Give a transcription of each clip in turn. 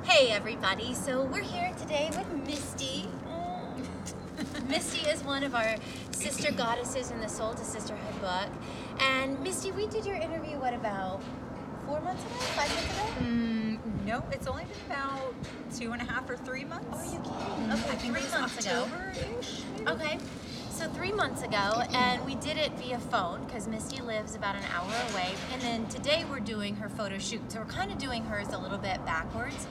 Hey everybody, so we're here today with Misty. Misty is one of our sister goddesses in the Soul-to-Sisterhood book. And Misty, we did your interview, about 4 months ago? 5 months ago? No, it's only been about 2.5 or 3 months. Oh, are you kidding? Okay, I think 3 it was months ago. October-ish, maybe? Okay, so 3 months ago, and we did it via phone because Misty lives about an hour away. And then today we're doing her photo shoot. So we're kind of doing hers a little bit backwards,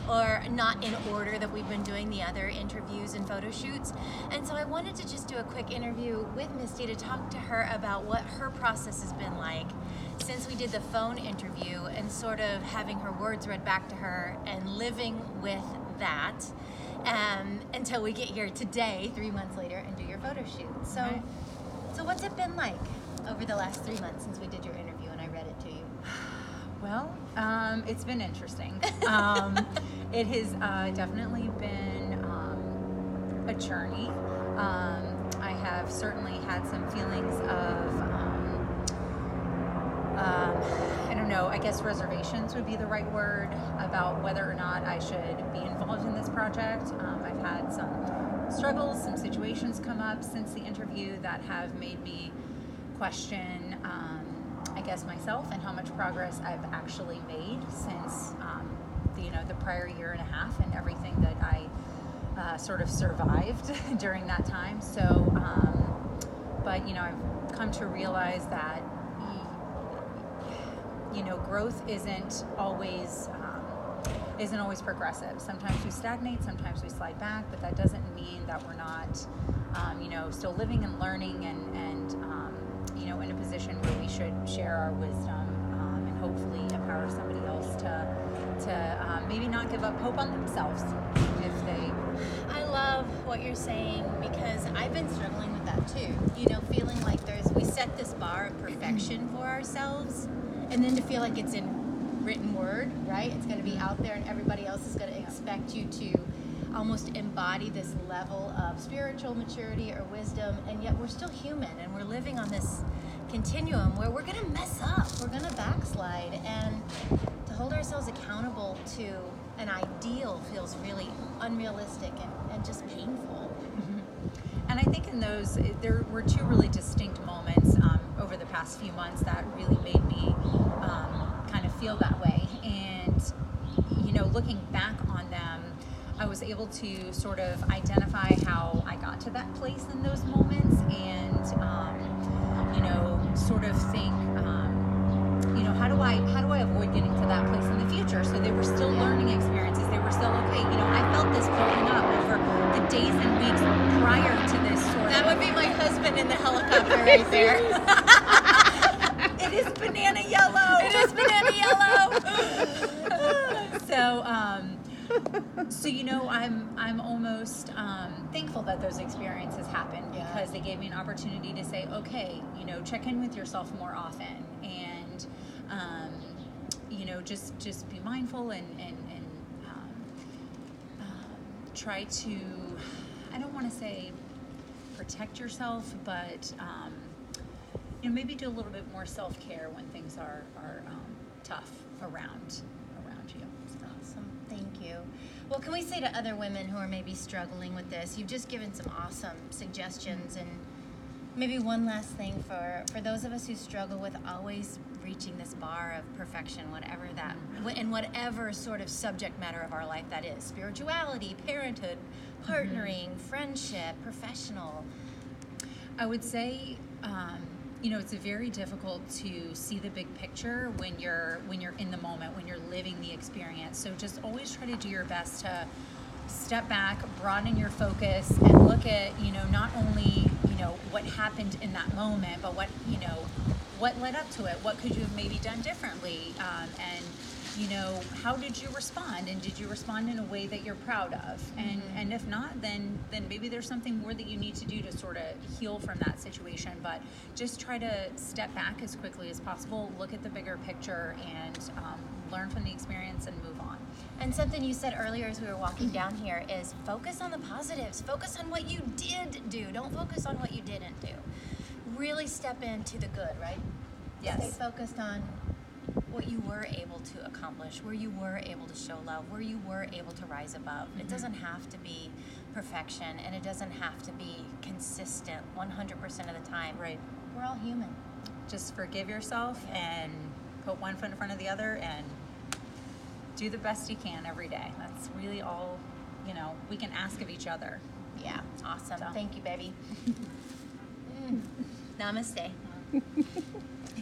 or not in order that we've been doing the other interviews and photo shoots. And so I wanted to just do a quick interview with Misty to talk to her about what her process has been like since we did the phone interview, and sort of having her words read back to her and living with that until we get here today, 3 months later, and do your photo shoot. So, Right. So what's it been like over the last 3 months since we did your interview and I read it to you? Well, it's been interesting. It has definitely been a journey. I have certainly had some feelings of, I don't know, I guess reservations would be the right word about whether or not I should be involved in this project. I've had some struggles, some situations come up since the interview that have made me question, I guess, myself and how much progress I've actually made since the prior 1.5 years and everything that I sort of survived during that time. So, but I've come to realize that growth isn't always progressive. Sometimes we stagnate, sometimes we slide back, but that doesn't mean that we're not still living and learning and in a position where we should share our wisdom and hopefully empower somebody else to maybe not give up hope on themselves if they... I love what you're saying, because I've been struggling with that too. Feeling like we set this bar of perfection for ourselves, and then to feel like it's in written word, right? It's going to be out there and everybody else is going to expect you to almost embody this level of spiritual maturity or wisdom, and yet we're still human and we're living on this continuum where we're going to mess up, we're going to backslide, and to hold ourselves accountable to an ideal feels really unrealistic and just painful. And I think in those, there were two really distinct moments over the past few months that really made me kind of feel that way. And, looking back on them, I was able to sort of identify how I got to that place in those moments, and, sort of think, how do I avoid getting to that place in the future? So they were still learning experiences. They were still okay. I felt this building up over the days and weeks prior to this sort of... That would be my husband in the helicopter right there. It is banana yellow. It is banana yellow. So I'm almost thankful that those experiences happened, because they gave me an opportunity to say, okay, check in with yourself more often, and just be mindful and try to, I don't want to say protect yourself, but maybe do a little bit more self-care when things are tough around you. Awesome. Thank you. Well, can we say to other women who are maybe struggling with this, you've just given some awesome suggestions, and maybe one last thing for those of us who struggle with always reaching this bar of perfection, whatever that, in whatever sort of subject matter of our life that is, spirituality, parenthood, partnering, friendship, professional. I would say, it's very difficult to see the big picture when you're in the moment, when you're living the experience. So just always try to do your best to step back, broaden your focus, and look at, not only, what happened in that moment, but what led up to it. What could you have maybe done differently? And how did you respond? And did you respond in a way that you're proud of? And if not, then maybe there's something more that you need to do to sort of heal from that situation. But just try to step back as quickly as possible, look at the bigger picture, and learn from the experience and move on. And something you said earlier as we were walking down here is focus on the positives. Focus on what you did do. Don't focus on what you didn't do. Really step into the good, right? Yes. Stay focused on what you were able to accomplish, where you were able to show love, where you were able to rise above. It doesn't have to be perfection, and it doesn't have to be consistent 100% of the time. Right. We're all human. Just forgive yourself and put one foot in front of the other and do the best you can every day. That's really all, we can ask of each other. Yeah, awesome. So. Thank you, baby. Namaste.